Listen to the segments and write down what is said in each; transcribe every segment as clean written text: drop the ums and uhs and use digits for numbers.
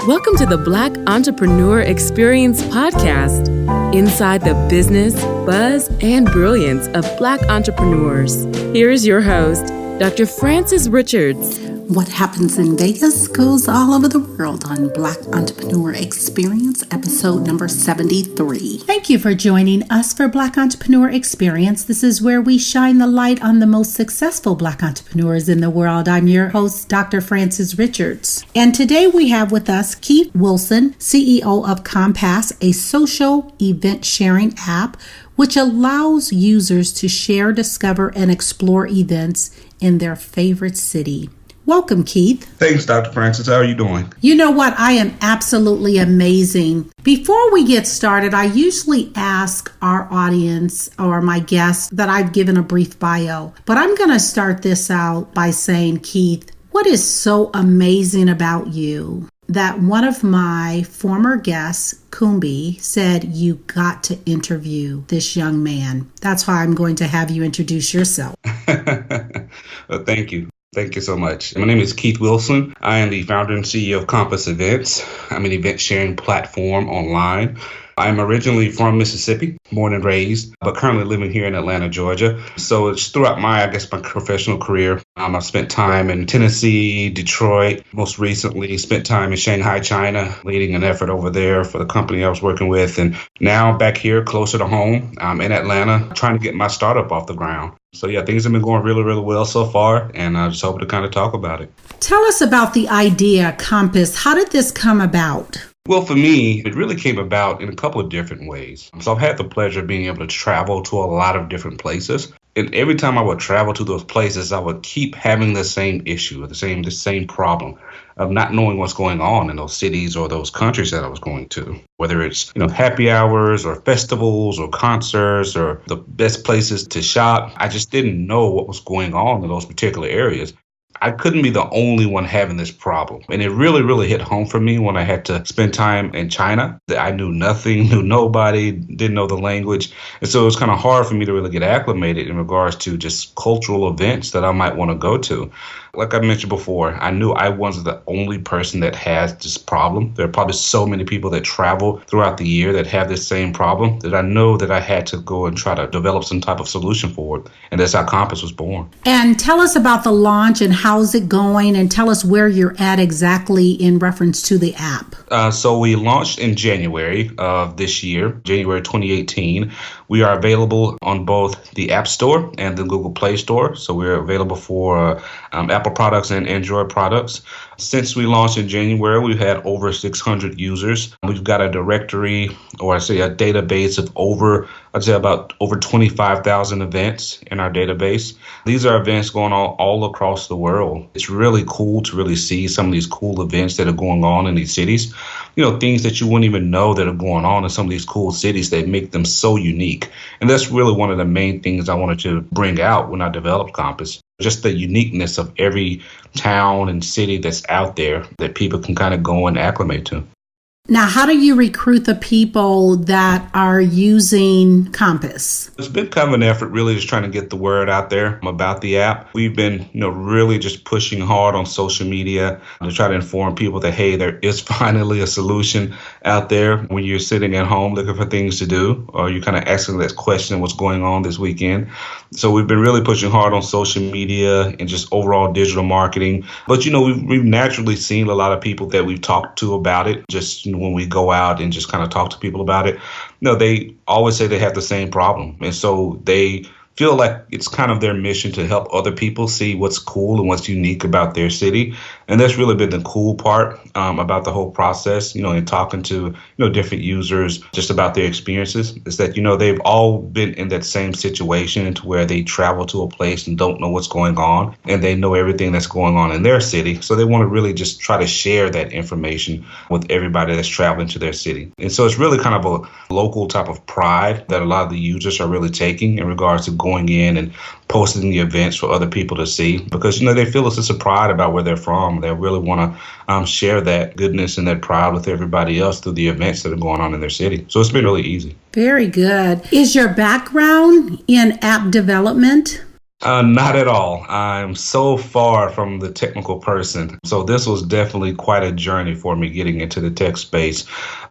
Welcome to the Black Entrepreneur Experience podcast, inside the business, buzz, and brilliance of Black entrepreneurs. Here is your host, Dr. Frances Richards. What happens in Vegas goes all over the world on Black Entrepreneur Experience, episode number 73. Thank you for joining us for Black Entrepreneur Experience. This is where we shine the light on the most successful Black entrepreneurs in the world. I'm your host, Dr. Frances Richards. And today we have with us Keith Wilson, CEO of Kompass, a social event sharing app which allows users to share, discover, and explore events in their favorite city. Welcome, Keith. Thanks, Dr. Frances. How are you doing? You know what? I am absolutely amazing. Before we get started, I usually ask our audience or my guests that I've given a brief bio. But I'm going to start this out by saying, Keith, what is so amazing about you that one of my former guests, Kumbi, said you got to interview this young man? That's why I'm going to have you introduce yourself. Well, thank you. Thank you so much. My name is Keith Wilson. I am the founder and CEO of Kompass Events. I'm an event sharing platform online. I'm originally from Mississippi, born and raised, but currently living here in Atlanta, Georgia. So it's throughout my professional career. I've spent time in Tennessee, Detroit, most recently spent time in Shanghai, China, leading an effort over there for the company I was working with. And now back here closer to home, I'm in Atlanta, trying to get my startup off the ground. So yeah, things have been going really, really well so far, and I just hope to kind of talk about it. Tell us about the idea, Kompass. How did this come about? Well, for me, it really came about in a couple of different ways. So I've had the pleasure of being able to travel to a lot of different places. And every time I would travel to those places, I would keep having the same issue, the same problem of not knowing what's going on in those cities or those countries that I was going to, whether it's, happy hours or festivals or concerts or the best places to shop. I just didn't know what was going on in those particular areas. I couldn't be the only one having this problem. And it really, really hit home for me when I had to spend time in China. I knew nothing, knew nobody, didn't know the language. And so it was kind of hard for me to really get acclimated in regards to just cultural events that I might want to go to. Like I mentioned before, I knew I wasn't the only person that has this problem. There are probably so many people that travel throughout the year that have this same problem that I know that I had to go and try to develop some type of solution for it. And that's how Kompass was born. And tell us about the launch and how's it going, and tell us where you're at exactly in reference to the app. So we launched in January of this year, January 2018. We are available on both the App Store and the Google Play Store. So we're available for Apple products and Android products. Since we launched in January, we've had over 600 users. We've got a directory, or a database of about over 25,000 events in our database. These are events going on all across the world. It's really cool to really see some of these cool events that are going on in these cities. Things that you wouldn't even know that are going on in some of these cool cities that make them so unique. And that's really one of the main things I wanted to bring out when I developed Kompass. Just the uniqueness of every town and city that's out there that people can kind of go and acclimate to. Now, how do you recruit the people that are using Kompass? It's been kind of an effort really just trying to get the word out there about the app. We've been, really just pushing hard on social media to try to inform people that, hey, there is finally a solution out there when you're sitting at home looking for things to do, or you're kind of asking that question, what's going on this weekend. So we've been really pushing hard on social media and just overall digital marketing. But, we've naturally seen a lot of people that we've talked to about it, just when we go out and just kind of talk to people about it, they always say they have the same problem. And so they feel like it's kind of their mission to help other people see what's cool and what's unique about their city. And that's really been the cool part about the whole process, in talking to, different users just about their experiences, is that, they've all been in that same situation to where they travel to a place and don't know what's going on, and they know everything that's going on in their city. So they want to really just try to share that information with everybody that's traveling to their city. And so it's really kind of a local type of pride that a lot of the users are really taking in regards to going in and posting the events for other people to see, because they feel a sense of pride about where they're from. They really want to share that goodness and that pride with everybody else through the events that are going on in their city. So it's been really easy. Very good. Is your background in app development? Not at all. I'm so far from the technical person. So this was definitely quite a journey for me getting into the tech space.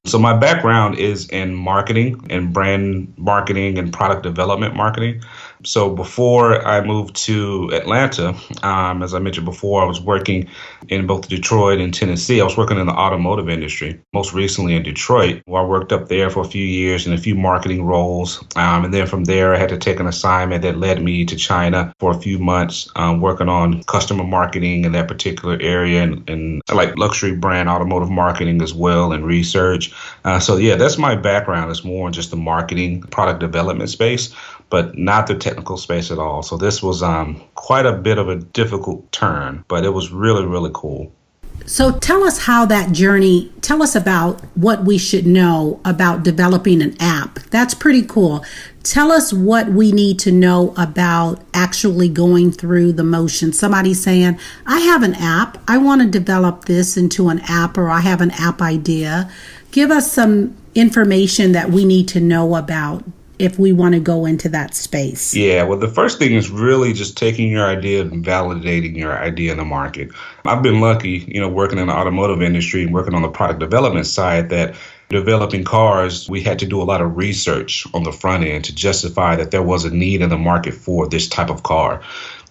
So my background is in marketing and brand marketing and product development marketing. So before I moved to Atlanta, as I mentioned before, I was working in both Detroit and Tennessee. I was working in the automotive industry, most recently in Detroit, where I worked up there for a few years in a few marketing roles. And then from there, I had to take an assignment that led me to China for a few months, working on customer marketing in that particular area and like luxury brand automotive marketing as well and research. So yeah, that's my background. It's more in just the marketing product development space, but not the technical space at all. So this was quite a bit of a difficult turn, but it was really, really cool. So tell us how that journey, tell us about what we should know about developing an app. That's pretty cool. Tell us what we need to know about actually going through the motion. Somebody saying, I have an app. I want to develop this into an app, or I have an app idea. Give us some information that we need to know about if we want to go into that space. Yeah, well, the first thing is really just taking your idea and validating your idea in the market. I've been lucky, working in the automotive industry and working on the product development side, that developing cars, we had to do a lot of research on the front end to justify that there was a need in the market for this type of car.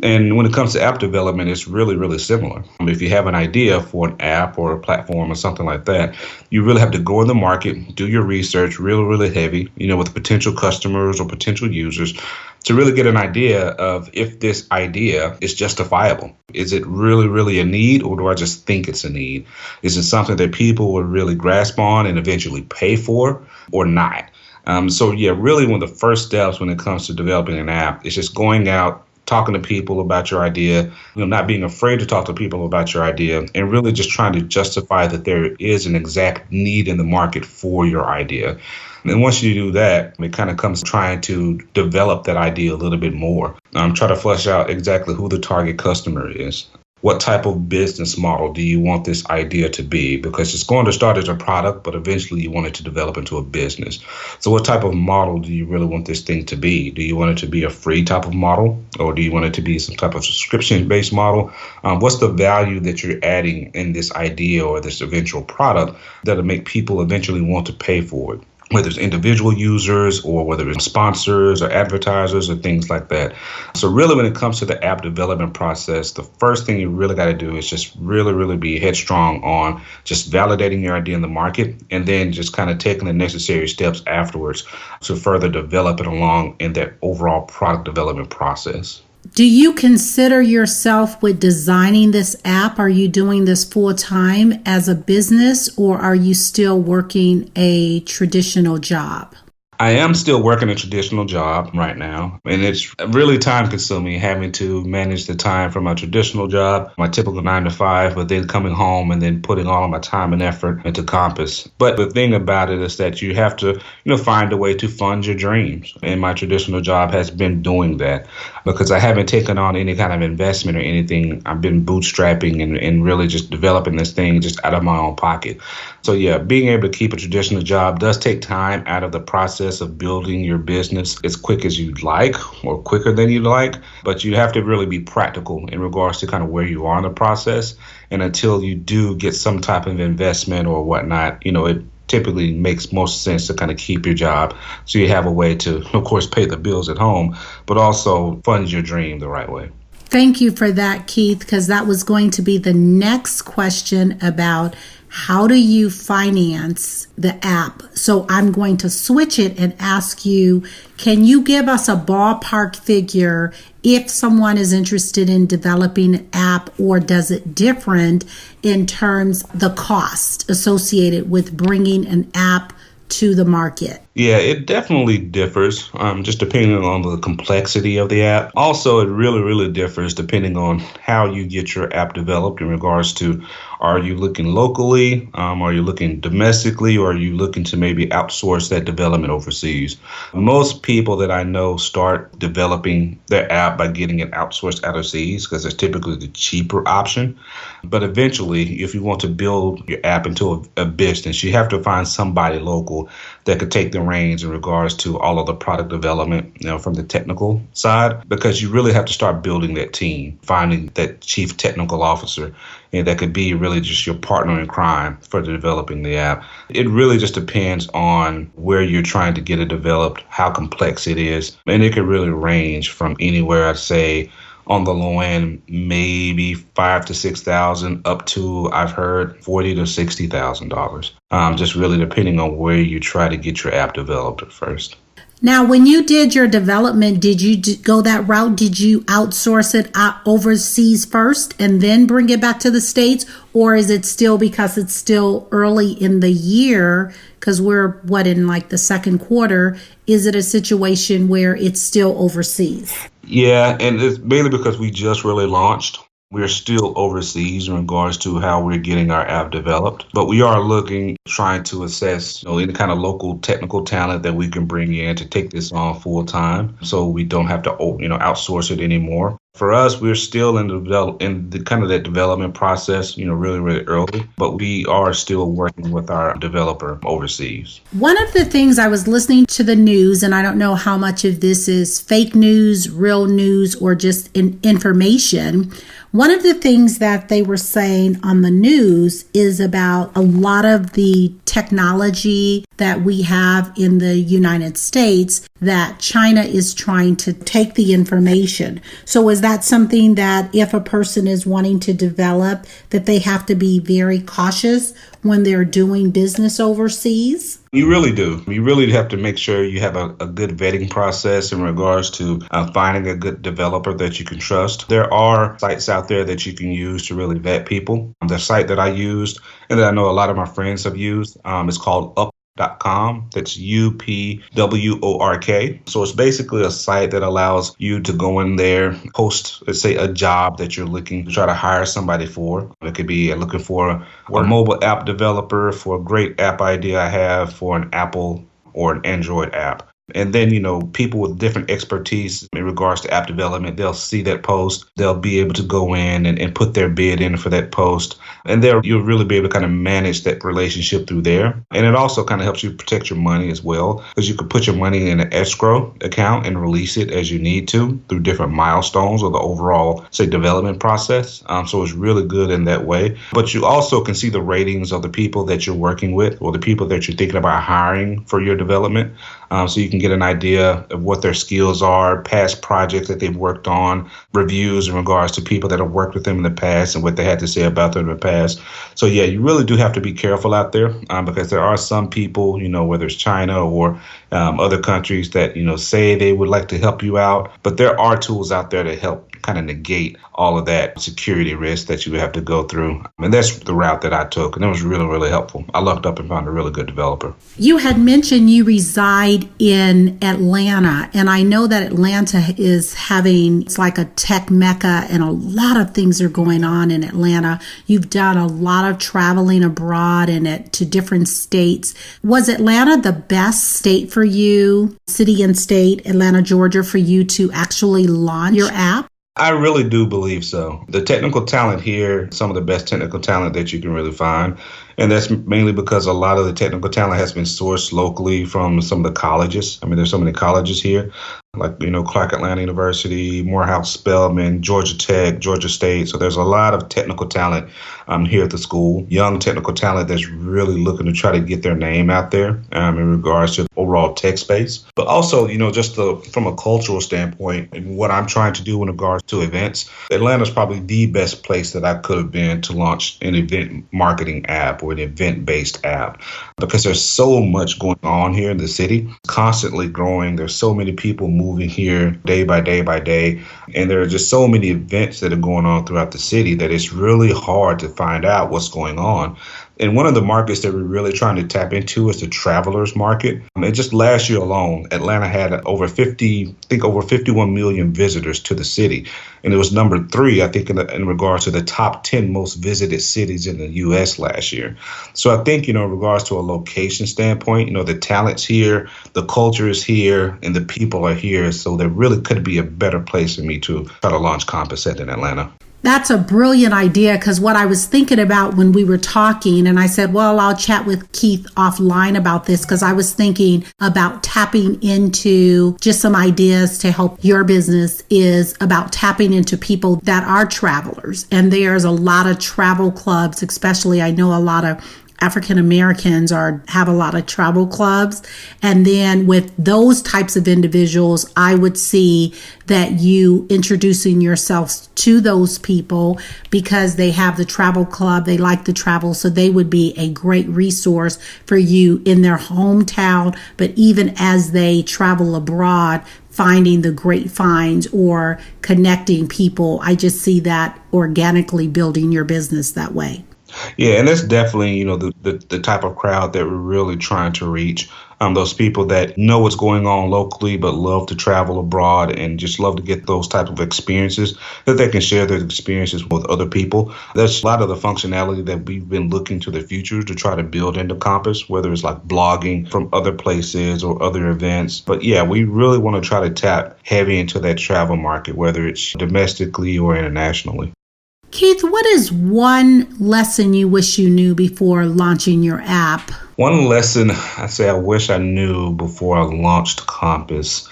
And when it comes to app development, it's really, really similar. If you have an idea for an app or a platform or something like that, you really have to go in the market, do your research really, really heavy, with potential customers or potential users to really get an idea of if this idea is justifiable. Is it really, really a need, or do I just think it's a need? Is it something that people will really grasp on and eventually pay for or not? So yeah, really one of the first steps when it comes to developing an app is just going out, talking to people about your idea, not being afraid to talk to people about your idea, and really just trying to justify that there is an exact need in the market for your idea. And once you do that, it kind of comes trying to develop that idea a little bit more. Try to flesh out exactly who the target customer is. What type of business model do you want this idea to be? Because it's going to start as a product, but eventually you want it to develop into a business. So what type of model do you really want this thing to be? Do you want it to be a free type of model, or do you want it to be some type of subscription-based model? What's the value that you're adding in this idea or this eventual product that'll make people eventually want to pay for it? Whether it's individual users or whether it's sponsors or advertisers or things like that. So really when it comes to the app development process, the first thing you really got to do is just really, really be headstrong on just validating your idea in the market, and then just kind of taking the necessary steps afterwards to further develop it along in that overall product development process. Do you consider yourself with designing this app? Are you doing this full time as a business, or are you still working a traditional job? I am still working a traditional job right now, and it's really time consuming having to manage the time from my traditional job, my typical 9 to 5, but then coming home and then putting all of my time and effort into Kompass. But the thing about it is that you have to, find a way to fund your dreams. And my traditional job has been doing that because I haven't taken on any kind of investment or anything. I've been bootstrapping and really just developing this thing just out of my own pocket. So yeah, being able to keep a traditional job does take time out of the process of building your business as quick as you'd like or quicker than you'd like, but you have to really be practical in regards to kind of where you are in the process. And until you do get some type of investment or whatnot, it typically makes most sense to kind of keep your job so you have a way to, of course, pay the bills at home, but also fund your dream the right way. Thank you for that, Keith, because that was going to be the next question about how do you finance the app? So I'm going to switch it and ask you, can you give us a ballpark figure if someone is interested in developing an app, or does it different in terms the cost associated with bringing an app to the market? Yeah, it definitely differs, just depending on the complexity of the app. Also, it really, really differs depending on how you get your app developed in regards to, Are you looking locally? Are you looking domestically? Or are you looking to maybe outsource that development overseas? Most people that I know start developing their app by getting it outsourced overseas because it's typically the cheaper option. But eventually, if you want to build your app into a business, you have to find somebody local that could take the reins in regards to all of the product development, from the technical side, because you really have to start building that team, finding that chief technical officer, and that could be really just your partner in crime for developing the app. It really just depends on where you're trying to get it developed, how complex it is, and it could really range from anywhere, I'd say, on the low end, maybe $5,000 to $6,000 up to, I've heard, $40,000 to $60,000. Just really depending on where you try to get your app developed at first. Now, when you did your development, did you go that route? Did you outsource it overseas first and then bring it back to the States? Or is it still, because it's still early in the year, because we're in like the second quarter, is it a situation where it's still overseas? Yeah, and it's mainly because we just really launched. We're still overseas in regards to how we're getting our app developed, but we are trying to assess, any kind of local technical talent that we can bring in to take this on full time, so we don't have to, outsource it anymore. For us, we're still in the kind of that development process, really, really early, but we are still working with our developer overseas. One of the things, I was listening to the news, and I don't know how much of this is fake news, real news, or just information. One of the things that they were saying on the news is about a lot of the technology that we have in the United States that China is trying to take the information. So is that something that if a person is wanting to develop, that they have to be very cautious when they're doing business overseas? You really do. You really have to make sure you have a good vetting process in regards to finding a good developer that you can trust. There are sites out there that you can use to really vet people. The site that I used and that I know a lot of my friends have used is called Upwork.com. That's UPWORK. So it's basically a site that allows you to go in there, post, let's say, a job that you're looking to try to hire somebody for. It could be looking for a mobile app developer, for a great app idea I have for an Apple or an Android app. And then, people with different expertise in regards to app development, they'll see that post. They'll be able to go in and put their bid in for that post. And you'll really be able to kind of manage that relationship through there. And it also kind of helps you protect your money as well, because you could put your money in an escrow account and release it as you need to through different milestones of the overall, say, development process. So it's really good in that way. But you also can see the ratings of the people that you're working with or the people that you're thinking about hiring for your development. So you can get an idea of what their skills are, past projects that they've worked on, reviews in regards to people that have worked with them in the past and what they had to say about them in the past. So yeah, you really do have to be careful out there because there are some people, whether it's China or other countries that, say they would like to help you out. But there are tools out there to help kind of negate all of that security risk that you would have to go through. And that's the route that I took. And it was really, really helpful. I looked up and found a really good developer. You had mentioned you reside in Atlanta. And I know that Atlanta is it's like a tech mecca, and a lot of things are going on in Atlanta. You've done a lot of traveling abroad and to different states. Was Atlanta the best state for you, city and state, Atlanta, Georgia, for you to actually launch your app? I really do believe so. The technical talent here, some of the best technical talent that you can really find. And that's mainly because a lot of the technical talent has been sourced locally from some of the colleges. I mean, there's so many colleges here, like, Clark Atlanta University, Morehouse Spelman, Georgia Tech, Georgia State. So there's a lot of technical talent here at the school, young technical talent that's really looking to try to get their name out there in regards to the overall tech space. But also, just from a cultural standpoint and what I'm trying to do in regards to events, Atlanta's probably the best place that I could have been to launch an event marketing app or an event-based app, because there's so much going on here in the city, constantly growing. There's so many people moving here day by day by day, and there are just so many events that are going on throughout the city that it's really hard to find out what's going on. And one of the markets that we're really trying to tap into is the travelers market. And just last year alone, Atlanta had over 51 million visitors to the city. And it was number 3, I think, in regards to the top 10 most visited cities in the U.S. last year. So I think, in regards to a location standpoint, the talent's here, the culture is here, and the people are here. So there really could be a better place for me to try to launch Kompass Events in Atlanta. That's a brilliant idea, because what I was thinking about when we were talking, and I said, well, I'll chat with Keith offline about this, because I was thinking about tapping into just some ideas to help your business, is about tapping into people that are travelers. And there's a lot of travel clubs, especially I know a lot of African Americans have a lot of travel clubs. And then with those types of individuals, I would see that you introducing yourselves to those people, because they have the travel club, they like to travel, so they would be a great resource for you in their hometown, but even as they travel abroad, finding the great finds or connecting people. I just see that organically building your business that way. Yeah, and that's definitely, the type of crowd that we're really trying to reach. Those people that know what's going on locally, but love to travel abroad and just love to get those type of experiences that they can share their experiences with other people. That's a lot of the functionality that we've been looking to the future to try to build into Kompass, whether it's like blogging from other places or other events. But yeah, we really want to try to tap heavy into that travel market, whether it's domestically or internationally. Keith, what is one lesson you wish you knew before launching your app? One lesson I wish I knew before I launched Kompass,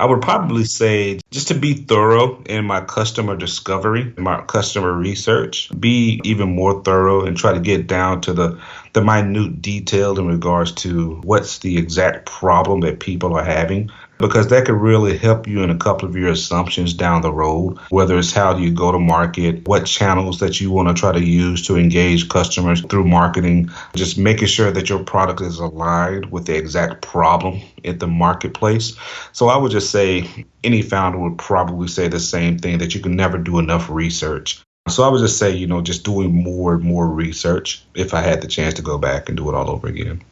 I would probably say just to be thorough in my customer discovery, my customer research, be even more thorough and try to get down to the minute detail in regards to what's the exact problem that people are having, because that could really help you in a couple of your assumptions down the road, whether it's how you go to market, what channels that you want to try to use to engage customers through marketing, just making sure that your product is aligned with the exact problem in the marketplace. So I would just say any founder would probably say the same thing, that you can never do enough research. So I would just say, just doing more and more research if I had the chance to go back and do it all over again.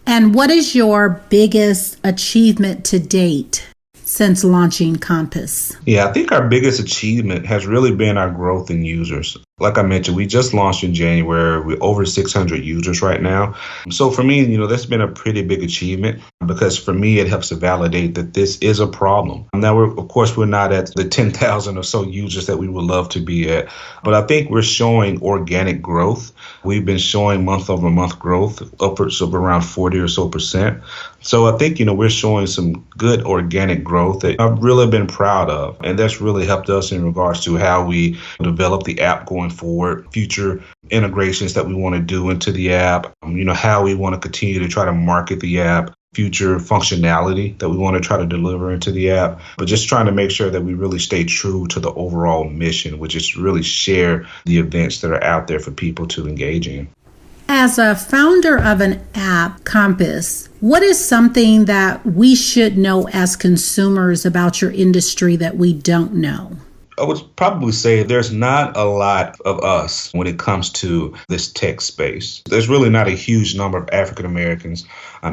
And what is your biggest achievement to date since launching Kompass? Yeah, I think our biggest achievement has really been our growth in users. Like I mentioned, we just launched in January. We're over 600 users right now. So for me, that's been a pretty big achievement, because for me, it helps to validate that this is a problem. Now, we're not at the 10,000 or so users that we would love to be at, but I think we're showing organic growth. We've been showing month over month growth, upwards of around 40 or so %. So I think, we're showing some good organic growth that I've really been proud of. And that's really helped us in regards to how we develop the app going forward, future integrations that we want to do into the app, how we want to continue to try to market the app, future functionality that we want to try to deliver into the app, but just trying to make sure that we really stay true to the overall mission, which is really share the events that are out there for people to engage in. As a founder of an app, Kompass, what is something that we should know as consumers about your industry that we don't know? I would probably say there's not a lot of us when it comes to this tech space. There's really not a huge number of African Americans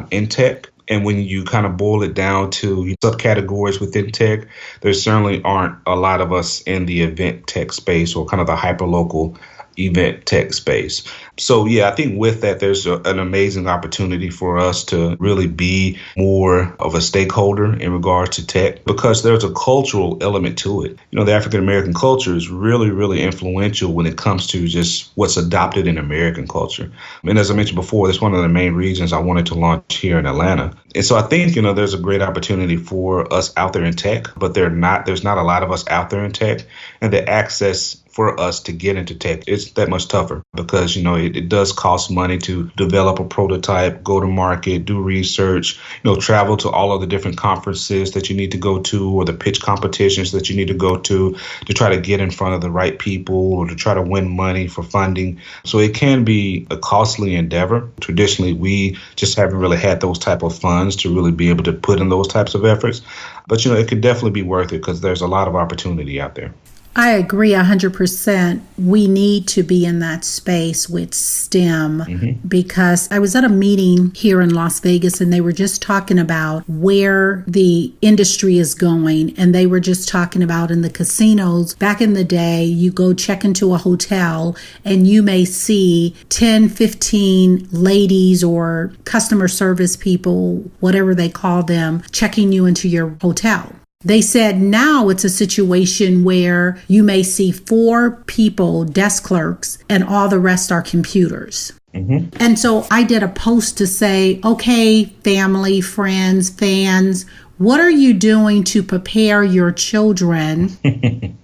in tech. And when you kind of boil it down to subcategories within tech, there certainly aren't a lot of us in the event tech space, or kind of the hyperlocal event tech space. So yeah, I think with that, there's an amazing opportunity for us to really be more of a stakeholder in regards to tech, because there's a cultural element to it. The African American culture is really, really influential when it comes to just what's adopted in American culture. And as I mentioned before, that's one of the main reasons I wanted to launch here in Atlanta. And so I think, there's a great opportunity for us out there in tech, but there's not a lot of us out there in tech, and the access for us to get into tech, it's that much tougher, because, it does cost money to develop a prototype, go to market, do research, travel to all of the different conferences that you need to go to, or the pitch competitions that you need to go to try to get in front of the right people, or to try to win money for funding. So it can be a costly endeavor. Traditionally, we just haven't really had those type of funds to really be able to put in those types of efforts. But, it could definitely be worth it, because there's a lot of opportunity out there. I agree 100%. We need to be in that space with STEM because I was at a meeting here in Las Vegas and they were just talking about where the industry is going. And they were just talking about in the casinos, back in the day, you go check into a hotel and you may see 10, 15 ladies or customer service people, whatever they call them, checking you into your hotel. They said now it's a situation where you may see 4 people, desk clerks, and all the rest are computers. And so I did a post to say, okay, family, friends, fans, what are you doing to prepare your children,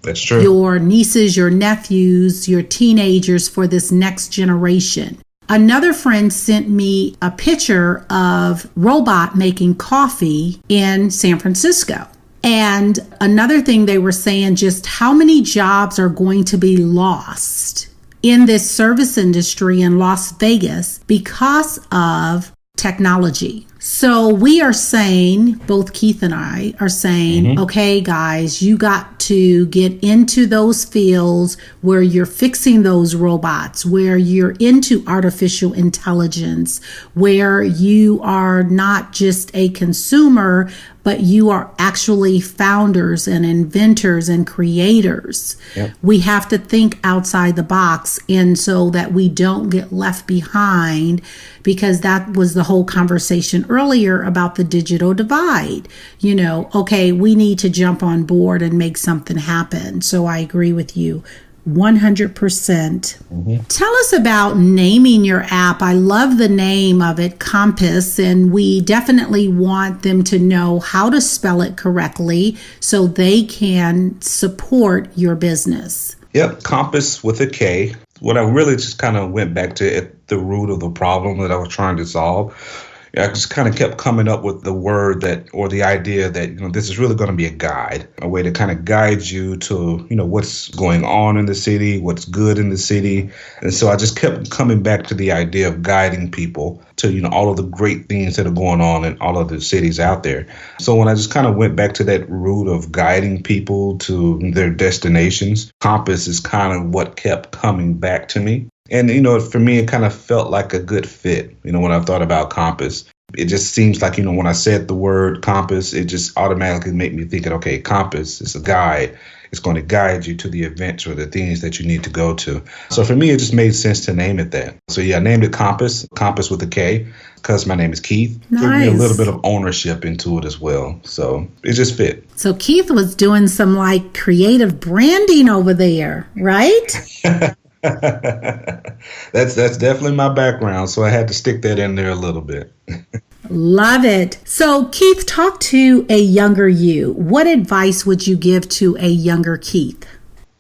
That's true, your nieces, your nephews, your teenagers for this next generation? Another friend sent me a picture of robot making coffee in San Francisco. And another thing they were saying, just how many jobs are going to be lost in this service industry in Las Vegas because of technology. So we are saying, both Keith and I are saying, okay, guys, you got to get into those fields where you're fixing those robots, where you're into artificial intelligence, where you are not just a consumer, but you are actually founders and inventors and creators. Yep. We have to think outside the box, and so that we don't get left behind, because that was the whole conversation earlier about the digital divide. You know, okay, we need to jump on board and make something happen. So I agree with you 100%. Tell us about naming your app. I love the name of it, Kompass, and we definitely want them to know how to spell it correctly so they can support your business. Yep, Kompass with a K. What I really just kind of went back to at the root of the problem that I was trying to solve. I just kind of kept coming up with the word that, or the idea that, you know, this is really going to be a guide, a way to kind of guide you to, you know, what's going on in the city, what's good in the city. And so I just kept coming back to the idea of guiding people to, you know, all of the great things that are going on in all of the cities out there. So when I just kind of went back to that root of guiding people to their destinations, Kompass is kind of what kept coming back to me. And, you know, for me, it kind of felt like a good fit, you know, when I thought about Kompass. It just seems like, you know, when I said the word Kompass, it just automatically made me think, okay, Kompass is a guide. It's going to guide you to the events or the things that you need to go to. So for me, it just made sense to name it that. So yeah, I named it Kompass, Kompass with a K, because my name is Keith. Nice. Gave me a little bit of ownership into it as well. So it just fit. So Keith was doing some like creative branding over there, right? That's definitely my background, so I had to stick that in there a little bit. Love it. So Keith, talk to a younger you. What advice would you give to a younger Keith?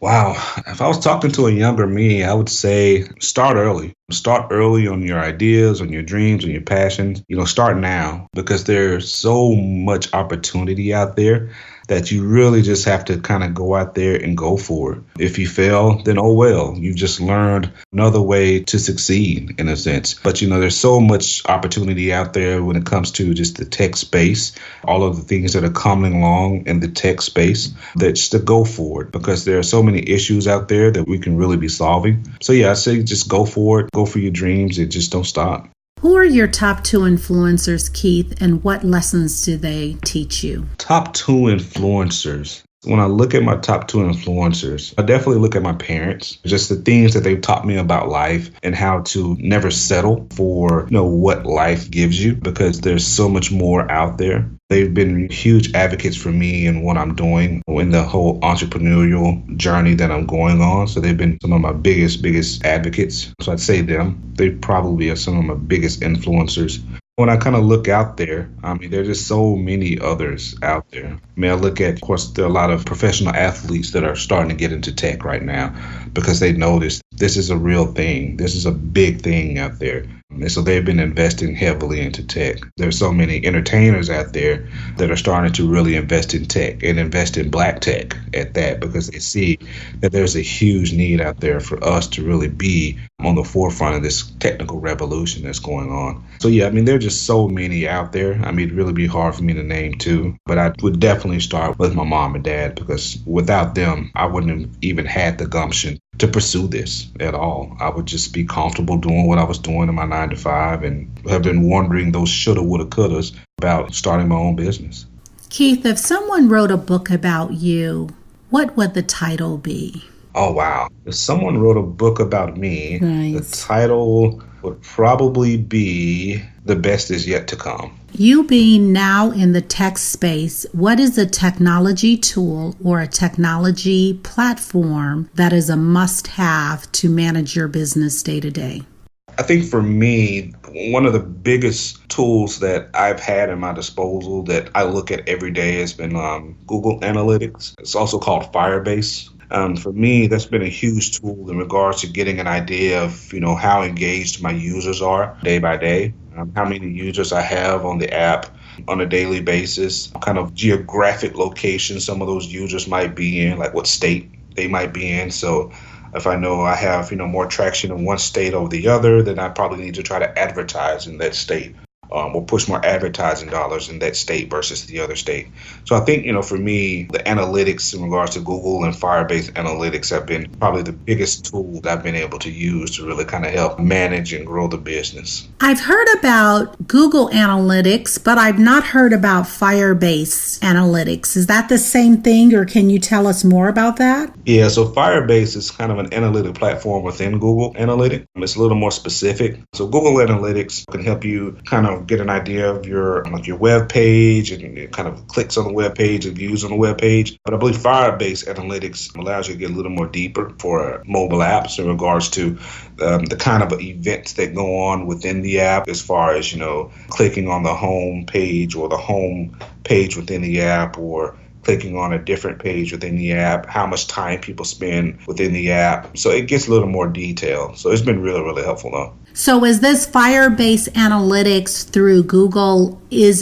Wow. If I was talking to a younger me, I would say start early. Start early on your ideas, on your dreams, on your passions. You know, start now, because there's so much opportunity out there that you really just have to kind of go out there and go for it. If you fail, then oh well, you've just learned another way to succeed in a sense. But you know, there's so much opportunity out there when it comes to just the tech space, all of the things that are coming along in the tech space, that just to go for it, because there are so many issues out there that we can really be solving. So yeah, I say just go for it, go for your dreams, and just don't stop. Who are your top 2 influencers, Keith, and what lessons do they teach you? Top 2 influencers. When I look at my top 2 influencers, I definitely look at my parents, just the things that they've taught me about life and how to never settle for, you know, what life gives you, because there's so much more out there. They've been huge advocates for me in what I'm doing in the whole entrepreneurial journey that I'm going on. So they've been some of my biggest advocates. So I'd say them. They probably are some of my biggest influencers. When I kind of look out there, I mean, there's just so many others out there. I mean, I look at, of course, there are a lot of professional athletes that are starting to get into tech right now because they notice this is a real thing. This is a big thing out there. And so they've been investing heavily into tech. There's so many entertainers out there that are starting to really invest in tech and invest in Black tech at that, because they see that there's a huge need out there for us to really be on the forefront of this technical revolution that's going on. So yeah, I mean, there are just so many out there. I mean, it'd really be hard for me to name two, but I would definitely start with my mom and dad, because without them, I wouldn't have even had the gumption to pursue this at all. I would just be comfortable doing what I was doing in my 9 to 5 and have been wondering those shoulda, woulda, couldas about starting my own business. Keith, if someone wrote a book about you, what would the title be? Oh, wow. If someone wrote a book about me, Nice. The title would probably be The Best Is Yet to Come. You being now in the tech space, what is a technology tool or a technology platform that is a must-have to manage your business day to day? I think for me, one of the biggest tools that I've had at my disposal that I look at every day has been Google Analytics. It's also called Firebase. For me, that's been a huge tool in regards to getting an idea of, how engaged my users are day by day, how many users I have on the app on a daily basis, what kind of geographic location some of those users might be in, like what state they might be in. So if I know I have, more traction in one state over the other, then I probably need to try to advertise in that state. Or push more advertising dollars in that state versus the other state. So I think, for me, the analytics in regards to Google and Firebase Analytics have been probably the biggest tool that I've been able to use to really kind of help manage and grow the business. I've heard about Google Analytics, but I've not heard about Firebase Analytics. Is that the same thing, or can you tell us more about that? Yeah, so Firebase is kind of an analytic platform within Google Analytics. It's a little more specific. So Google Analytics can help you kind of get an idea of your web page and kind of clicks on the web page and views on the web page. But I believe Firebase Analytics allows you to get a little more deeper for mobile apps in regards to the kind of events that go on within the app, as far as, clicking on the home page or the home page within the app, or clicking on a different page within the app, how much time people spend within the app. So it gets a little more detailed. So it's been really, really helpful though. So is this Firebase Analytics through Google, does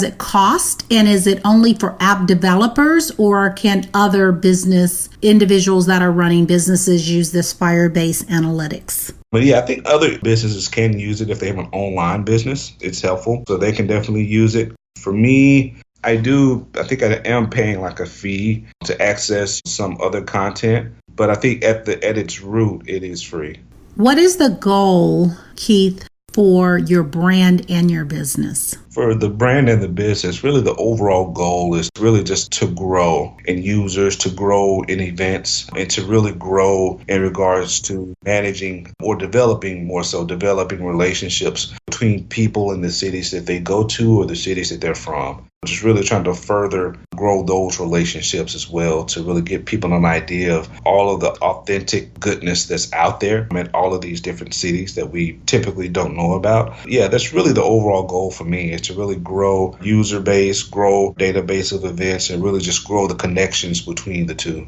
it cost, and is it only for app developers, or can other business individuals that are running businesses use this Firebase Analytics? But yeah, I think other businesses can use it if they have an online business. It's helpful. So they can definitely use it. For me, I think I am paying like a fee to access some other content, but I think at its root, it is free. What is the goal, Keith, for your brand and your business? For the brand and the business, really the overall goal is really just to grow in users, to grow in events, and to really grow in regards to managing or developing relationships between people in the cities that they go to or the cities that they're from. Just really trying to further grow those relationships as well, to really give people an idea of all of the authentic goodness that's out there in all of these different cities that we typically don't know about. Yeah, that's really the overall goal for me, is to really grow user base, grow database of events, and really just grow the connections between the two.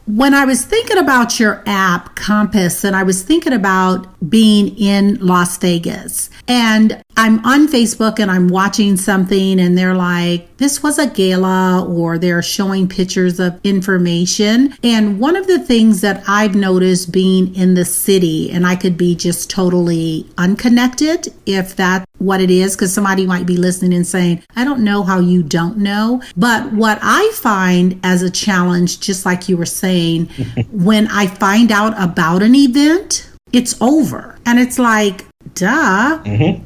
When I was thinking about your app, Kompass, and I was thinking about being in Las Vegas, and I'm on Facebook and I'm watching something and they're like, this was a gala, or they're showing pictures of information. And one of the things that I've noticed being in the city, and I could be just totally unconnected if that's what it is, because somebody might be listening and saying, I don't know how you don't know. But what I find as a challenge, just like you were saying, when I find out about an event, it's over. And it's like, duh,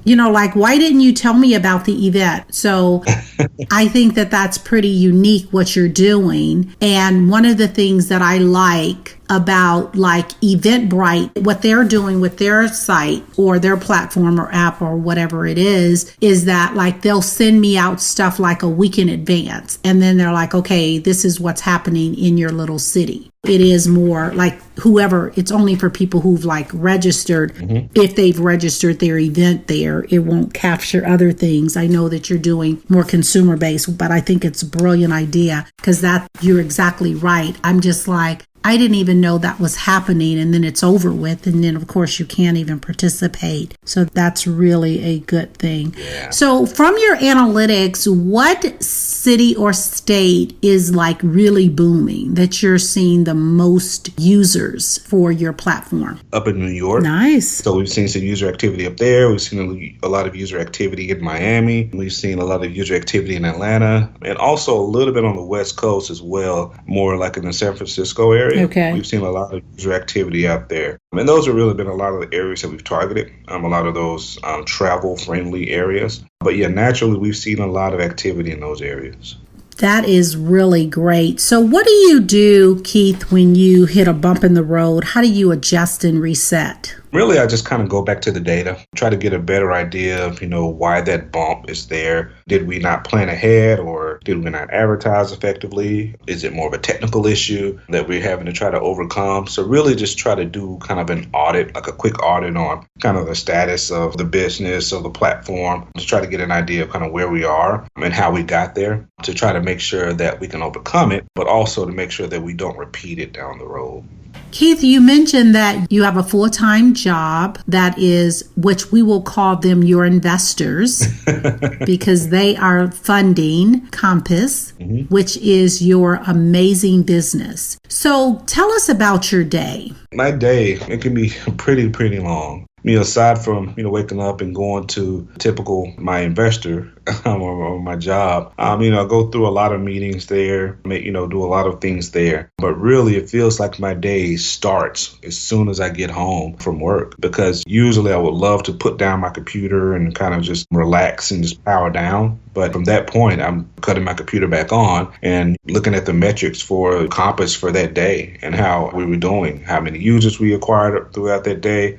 like, why didn't you tell me about the event? So I think that that's pretty unique what you're doing. And one of the things that I like about like Eventbrite, what they're doing with their site or their platform or app or whatever it is that like they'll send me out stuff like a week in advance. And then they're like, okay, this is what's happening in your little city. It is more like whoever, it's only for people who've like registered. If they've registered their event there, it won't capture other things. I know that you're doing more consumer based, but I think it's a brilliant idea, because you're exactly right. I'm just like, I didn't even know that was happening, and then it's over with, and then of course you can't even participate. So that's really a good thing. Yeah. So from your analytics, what city or state is like really booming that you're seeing the most users for your platform? Up in New York. Nice. So we've seen some user activity up there. We've seen a lot of user activity in Miami. We've seen a lot of user activity in Atlanta, and also a little bit on the West Coast as well, more like in the San Francisco area. Okay. We've seen a lot of user activity out there. And those have really been a lot of the areas that we've targeted, a lot of those travel-friendly areas. But yeah, naturally, we've seen a lot of activity in those areas. That is really great. So what do you do, Keith, when you hit a bump in the road? How do you adjust and reset? Really, I just kind of go back to the data, try to get a better idea of, why that bump is there. Did we not plan ahead, or did we not advertise effectively? Is it more of a technical issue that we're having to try to overcome? So really just try to do kind of an audit, like a quick audit on kind of the status of the business, of the platform, to try to get an idea of kind of where we are and how we got there, to try to make sure that we can overcome it, but also to make sure that we don't repeat it down the road. Keith, you mentioned that you have a full-time job that is, which we will call them your investors, because they are funding Kompass, which is your amazing business. So tell us about your day. My day, it can be pretty long. Aside from, waking up and going to typical my investor or my job, I go through a lot of meetings there, do a lot of things there. But really, it feels like my day starts as soon as I get home from work, because usually I would love to put down my computer and kind of just relax and just power down. But from that point, I'm cutting my computer back on and looking at the metrics for Kompass for that day and how we were doing, how many users we acquired throughout that day,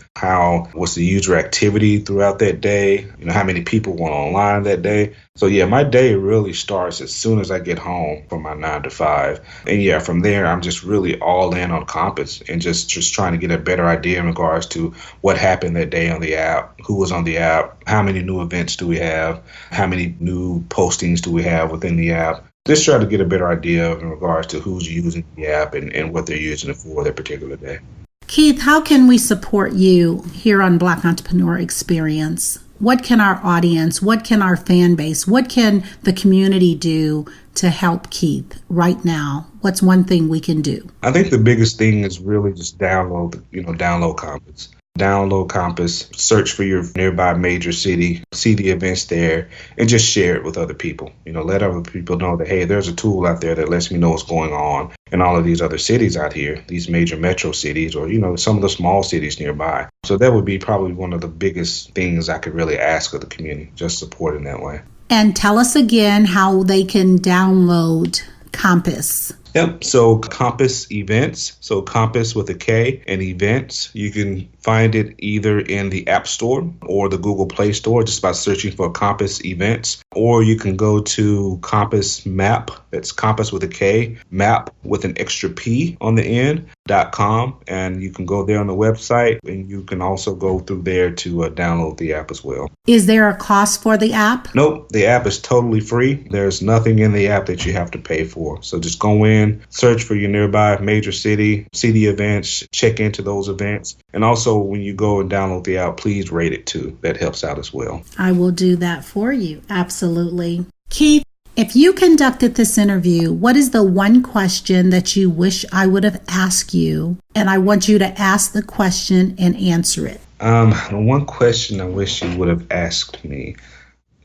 what's the user activity throughout that day, how many people went online that day. So yeah, my day really starts as soon as I get home from my 9 to 5. And yeah, from there, I'm just really all in on Kompass and just trying to get a better idea in regards to what happened that day on the app, who was on the app, how many new events do we have, how many new postings do we have within the app. Just try to get a better idea in regards to who's using the app and what they're using it for that particular day. Keith, how can we support you here on Black Entrepreneur Experience? What can our audience, what can our fan base, what can the community do to help Keith right now? What's one thing we can do? I think the biggest thing is really just download Kompass. Download Kompass, search for your nearby major city, see the events there, and just share it with other people. Let other people know that, hey, there's a tool out there that lets me know what's going on in all of these other cities out here, these major metro cities, or, some of the small cities nearby. So that would be probably one of the biggest things I could really ask of the community, just support in that way. And tell us again how they can download Kompass. Yep. So Kompass Events. So Kompass with a K and Events. You can find it either in the App Store or the Google Play Store just by searching for Kompass Events. Or you can go to Kompass Map. That's Kompass with a K, map with an extra P on the end, .com. And you can go there on the website, and you can also go through there to download the app as well. Is there a cost for the app? Nope. The app is totally free. There's nothing in the app that you have to pay for. So just go in, search for your nearby major city, see the events, check into those events. And also when you go and download the app, please rate it too. That helps out as well. I will do that for you. Absolutely. Keith, if you conducted this interview, what is the one question that you wish I would have asked you? And I want you to ask the question and answer it. The one question I wish you would have asked me,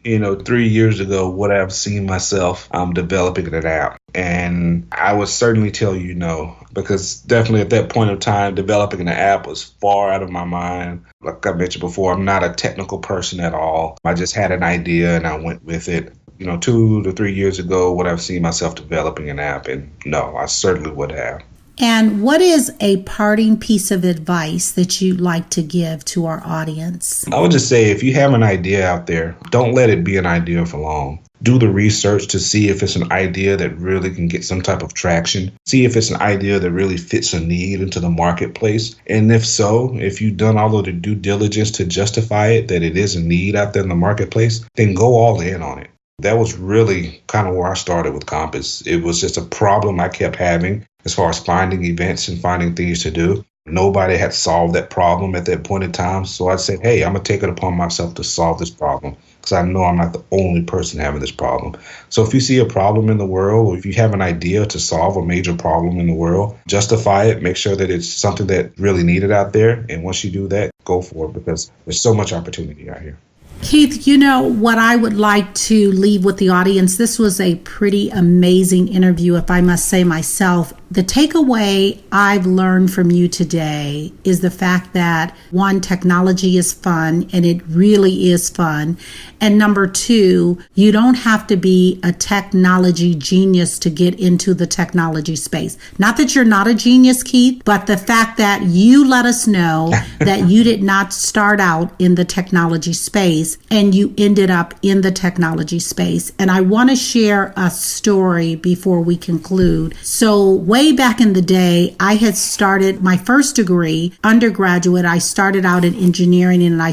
3 years ago, would I have seen myself developing an app? And I would certainly tell you no, because definitely at that point of time, developing an app was far out of my mind. Like I mentioned before, I'm not a technical person at all. I just had an idea and I went with it. 2 to 3 years ago, would I have seen myself developing an app? And no, I certainly would have. And what is a parting piece of advice that you'd like to give to our audience? I would just say, if you have an idea out there, don't let it be an idea for long. Do the research to see if it's an idea that really can get some type of traction. See if it's an idea that really fits a need into the marketplace. And if so, if you've done all of the due diligence to justify it, that it is a need out there in the marketplace, then go all in on it. That was really kind of where I started with Kompass. It was just a problem I kept having as far as finding events and finding things to do. Nobody had solved that problem at that point in time. So I said, hey, I'm going to take it upon myself to solve this problem because I know I'm not the only person having this problem. So if you see a problem in the world, or if you have an idea to solve a major problem in the world, justify it, make sure that it's something that really needed out there. And once you do that, go for it because there's so much opportunity out here. Keith, you know what I would like to leave with the audience? This was a pretty amazing interview, if I must say myself. The takeaway I've learned from you today is the fact that, one, technology is fun, and it really is fun. And number two, you don't have to be a technology genius to get into the technology space. Not that you're not a genius, Keith, but the fact that you let us know that you did not start out in the technology space and you ended up in the technology space. And I want to share a story before we conclude. So way back in the day, I had started my first degree, undergraduate. I started out in engineering and I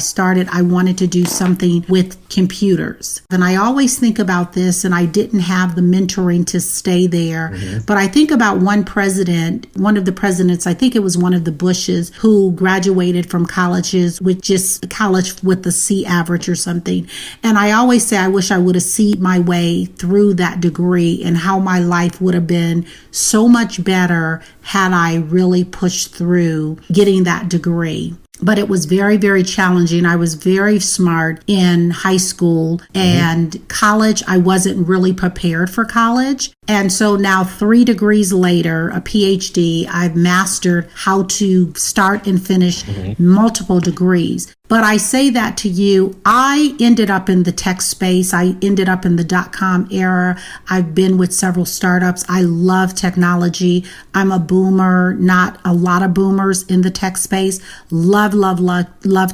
wanted to do something with computers. And I always think about this, and I didn't have the mentoring to stay there. Mm-hmm. But I think about one of the presidents, I think it was one of the Bushes, who graduated from colleges with just college with the C average or something. And I always say I wish I would have seen my way through that degree and how my life would have been so much better had I really pushed through getting that degree. But it was very, very challenging. I was very smart in high school and college. I wasn't really prepared for college. And so now 3 degrees later, a PhD, I've mastered how to start and finish multiple degrees. But I say that to you, I ended up in the tech space. I ended up in the .com era. I've been with several startups. I love technology. I'm a boomer, not a lot of boomers in the tech space. Love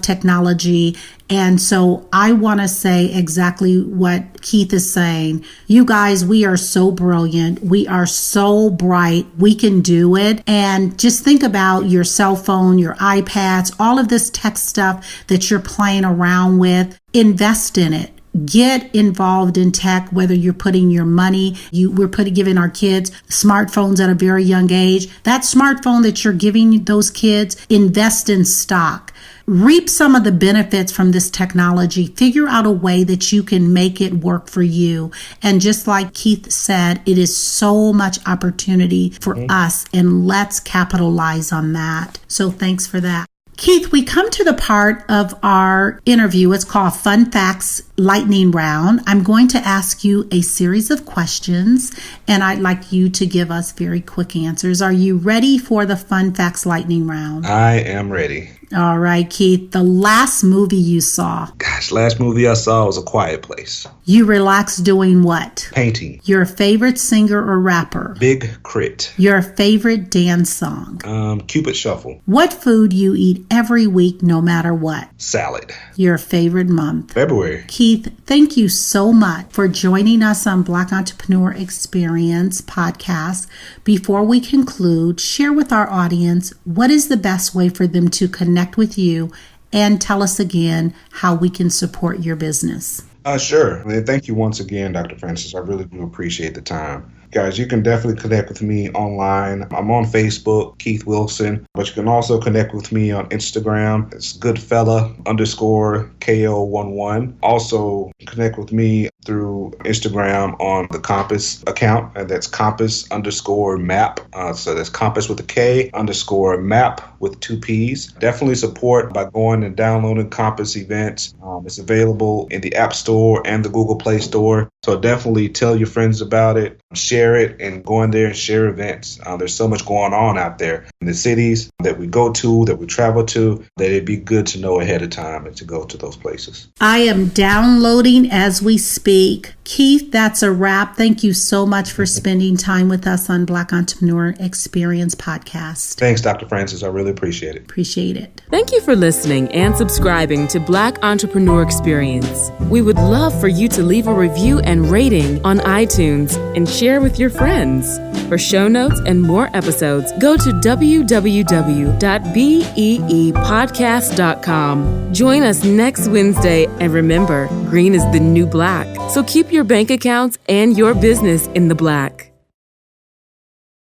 technology. And so I want to say exactly what Keith is saying. You guys, we are so brilliant. We are so bright. We can do it. And just think about your cell phone, your iPads, all of this tech stuff that you're playing around with. Invest in it. Get involved in tech, whether you're putting your money, we're giving our kids smartphones at a very young age. That smartphone that you're giving those kids, invest in stock. Reap some of the benefits from this technology. Figure out a way that you can make it work for you. And just like Keith said, it is so much opportunity for us, and let's capitalize on that. So thanks for that. Keith, we come to the part of our interview. It's called Fun Facts Lightning Round. I'm going to ask you a series of questions, and I'd like you to give us very quick answers. Are you ready for the Fun Facts Lightning Round? I am ready. All right, Keith. The last movie you saw? Last movie I saw was A Quiet Place. You relax doing what? Painting. Your favorite singer or rapper? Big Crit. Your favorite dance song? Cupid Shuffle. What food you eat every week no matter what? Salad. Your favorite month? February. Keith, thank you so much for joining us on Black Entrepreneur Experience podcast. Before we conclude, share with our audience what is the best way for them to connect with you, and tell us again how we can support your business. Sure. Thank you once again, Dr. Francis. I really do appreciate the time. Guys, you can definitely connect with me online. I'm on Facebook, Keith Wilson, but you can also connect with me on Instagram. It's Goodfella_KO11. Also connect with me through Instagram on the Kompass account, and that's Kompass_map. So that's Kompass with a K _map with 2 P's. Definitely support by going and downloading Kompass Events. It's available in the App Store and the Google Play Store. So definitely tell your friends about it, share it, and go in there and share events. There's so much going on out there in the cities that we go to, that we travel to, that it'd be good to know ahead of time and to go to those places. I am downloading as we speak. Keith, that's a wrap. Thank you so much for spending time with us on Black Entrepreneur Experience podcast. Thanks, Dr. Francis. I really appreciate it. Appreciate it. Thank you for listening and subscribing to Black Entrepreneur Experience. We would love for you to leave a review and rating on iTunes and share with your friends. For show notes and more episodes, go to www.beepodcast.com. Join us next Wednesday, and remember, green is the new black. So keep your bank accounts and your business in the black.